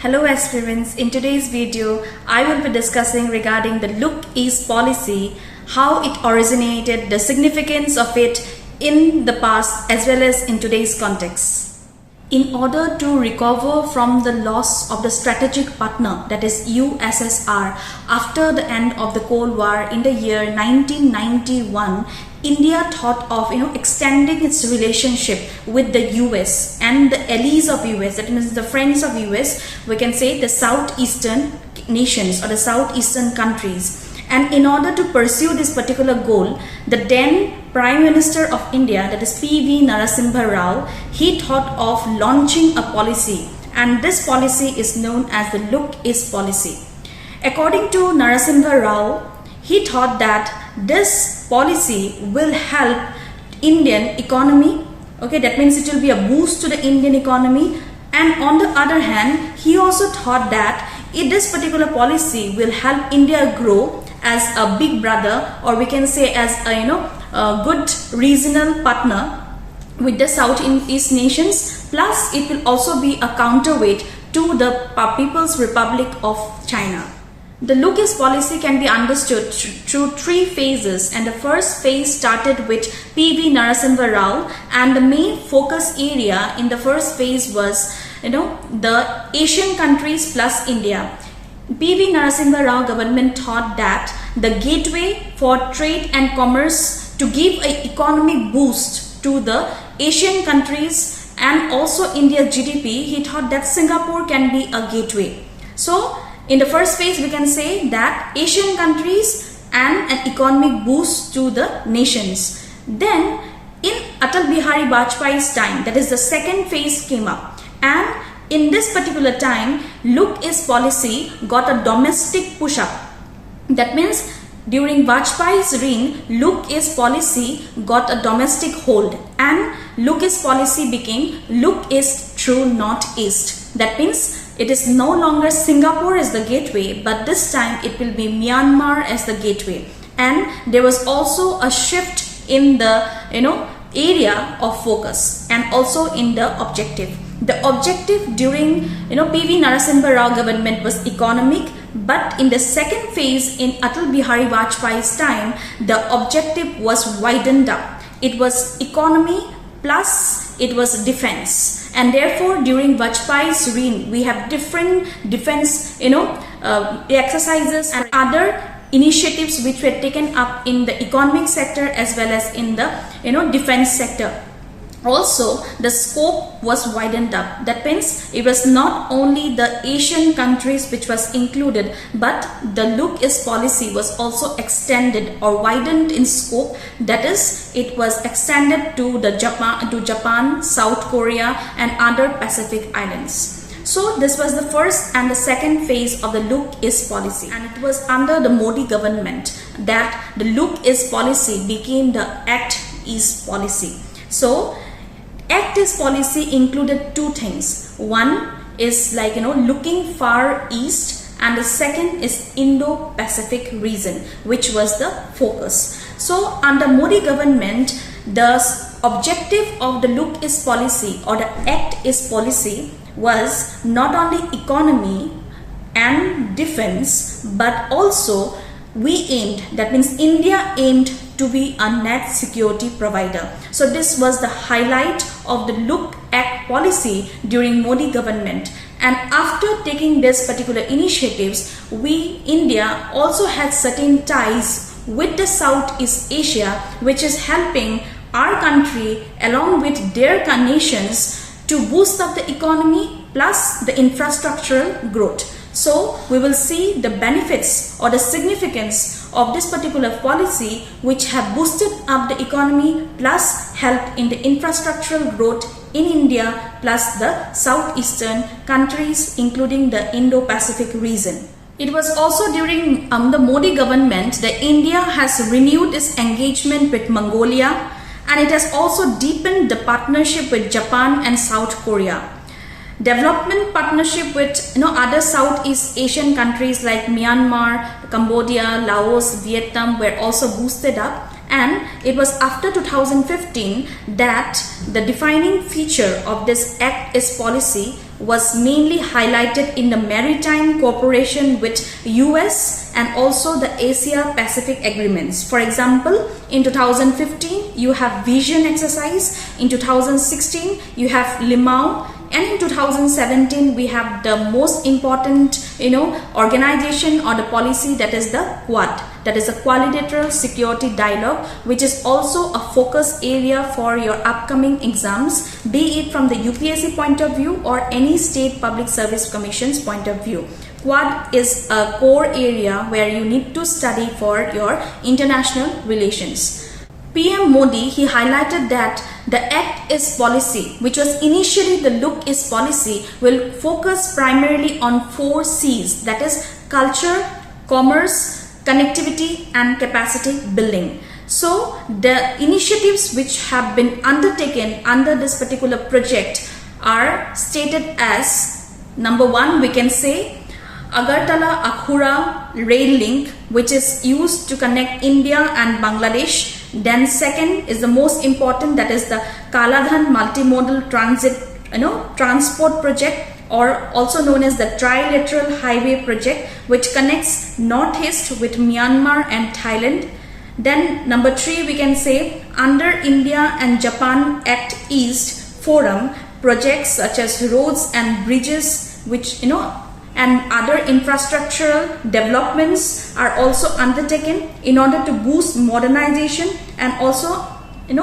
Hello aspirants, in today's video I will be discussing regarding the Look East policy, how it originated, the significance of it in the past as well as in today's context. In order to recover from the loss of the strategic partner, that is USSR, after the end of the Cold War in the year 1991, India thought of extending its relationship with the US and the allies of US, that means the friends of US, we can say the southeastern nations or the southeastern countries. And in order to pursue this particular goal, the then Prime Minister of India, that is P.V. Narasimha Rao, he thought of launching a policy, and this policy is known as the Look East policy. According to Narasimha Rao, he thought that this policy will help Indian economy. Okay, that means it will be a boost to the Indian economy. And on the other hand, he also thought that this particular policy will help India grow as a big brother, or we can say as a good regional partner with the Southeast nations. Plus, it will also be a counterweight to the People's Republic of China. The Look East policy can be understood through three phases, and the first phase started with P.V. Narasimha Rao, and the main focus area in the first phase was the Asian countries plus India. P.V. Narasimha Rao government thought that the gateway for trade and commerce to give an economic boost to the Asian countries and also India's GDP, he thought that Singapore can be a gateway. So in the first phase, we can say that Asian countries and an economic boost to the nations. Then in Atal Bihari Vajpayee's time, that is the second phase came up, and in this particular time, Look East policy got a domestic push-up. That means during Vajpayee's reign, Look East policy got a domestic hold, and Look East policy became Look East through Northeast. That means it is no longer Singapore as the gateway, but this time it will be Myanmar as the gateway. And there was also a shift in the area of focus and also in the objective. The objective during P.V. Narasimha Rao government was economic, but in the second phase in Atal Bihari Vajpayee's time, the objective was widened up. It was economy plus it was defense, and therefore during Vajpayee's reign we have different defense exercises and other initiatives which were taken up in the economic sector as well as in the defense sector. Also, the scope was widened up. That means it was not only the Asian countries which was included, but the Look East policy was also extended or widened in scope. That is, it was extended to Japan, South Korea, and other Pacific islands. So this was the first and the second phase of the Look East policy, and it was under the Modi government that the Look East policy became the Act East policy. So Act East policy included two things. One is looking far east, and the second is Indo-Pacific region, which was the focus. So under Modi government, the objective of the Look East policy or the Act East policy was not only economy and defense, but also that means India aimed to be a net security provider. So this was the highlight of the Look Act policy during Modi government. And after taking this particular initiatives, India also had certain ties with the Southeast Asia, which is helping our country along with their nations to boost up the economy plus the infrastructural growth. So we will see the benefits or the significance of this particular policy, which have boosted up the economy plus helped in the infrastructural growth in India plus the southeastern countries, including the Indo-Pacific region. It was also during the Modi government that India has renewed its engagement with Mongolia, and it has also deepened the partnership with Japan and South Korea. Development partnership with other Southeast Asian countries like Myanmar, Cambodia, Laos, Vietnam were also boosted up, and it was after 2015 that the defining feature of this Act East policy was mainly highlighted in the maritime cooperation with US and also the Asia Pacific agreements. For example, in 2015 you have Vision exercise, in 2016 you have Limau, and in 2017 we have the most important organization or the policy, that is the Quad, that is a quadrilateral security dialogue, which is also a focus area for your upcoming exams, be it from the UPSC point of view or any state public service commission's point of view. Quad is a core area where you need to study for your international relations. PM Modi, he highlighted that the Act East policy, which was initially the Look East policy, will focus primarily on 4 C's, that is culture, commerce, connectivity and capacity building. So the initiatives which have been undertaken under this particular project are stated as, number 1, we can say Agartala Akhura rail link, which is used to connect India and Bangladesh. Then second is the most important, that is the Kaladhan multimodal transport project, or also known as the trilateral highway project, which connects northeast with Myanmar and Thailand. Then number 3, we can say under India and Japan Act East Forum, projects such as roads and bridges, which and other infrastructural developments are also undertaken in order to boost modernization and also in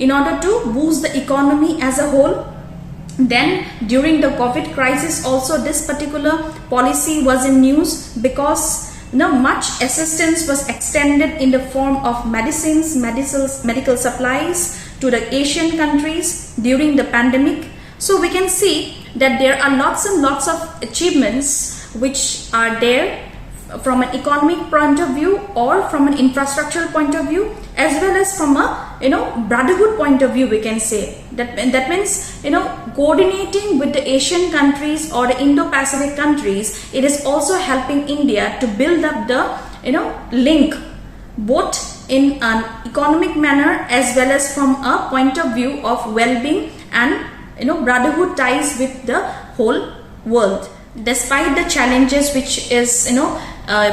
order to boost the economy as a whole. Then during the COVID crisis also, this particular policy was in news because much assistance was extended in the form of medicines, medical supplies to the Asian countries during the pandemic. So we can see that there are lots and lots of achievements which are there from an economic point of view or from an infrastructural point of view, as well as from a brotherhood point of view. We can say that means coordinating with the Asian countries or the Indo-Pacific countries, it is also helping India to build up the link both in an economic manner as well as from a point of view of well-being and brotherhood ties with the whole world. Despite the challenges which is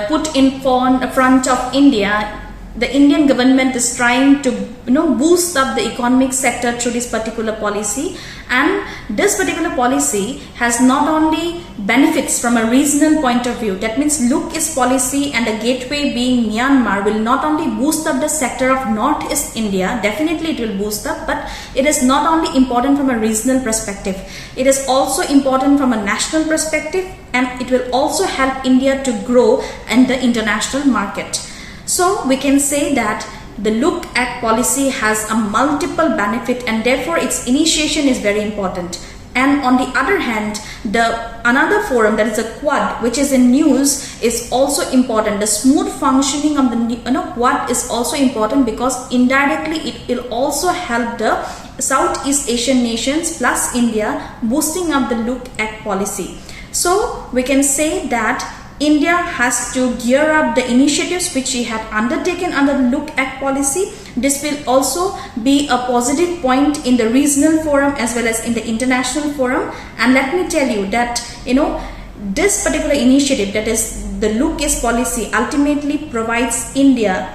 put in front of India, the Indian government is trying to boost up the economic sector through this particular policy, and this particular policy has not only benefits from a regional point of view, that means Look East policy and the gateway being Myanmar will not only boost up the sector of Northeast India, definitely it will boost up, but it is not only important from a regional perspective, it is also important from a national perspective, and it will also help India to grow in the international market. So we can say that the Look Act policy has a multiple benefit, and therefore its initiation is very important. And on the other hand, another forum, that is a Quad, which is in news, is also important. The smooth functioning of the Quad is also important because indirectly it will also help the Southeast Asian nations plus India boosting up the Look Act policy. So we can say that India has to gear up the initiatives which we had undertaken under the Look Act policy. This will also be a positive point in the regional forum as well as in the international forum. And let me tell you that this particular initiative, that is the Look East policy, ultimately provides India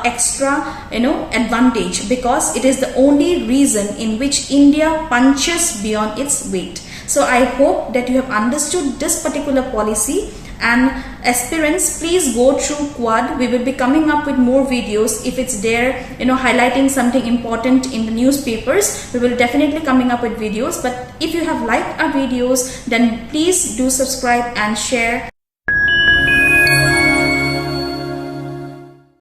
extra advantage, because it is the only reason in which India punches beyond its weight. So I hope that you have understood this particular policy. And aspirants, please go through Quad. We will be coming up with more videos. If it's there highlighting something important in the newspapers, we will definitely coming up with videos. But if you have liked our videos, then please do subscribe and share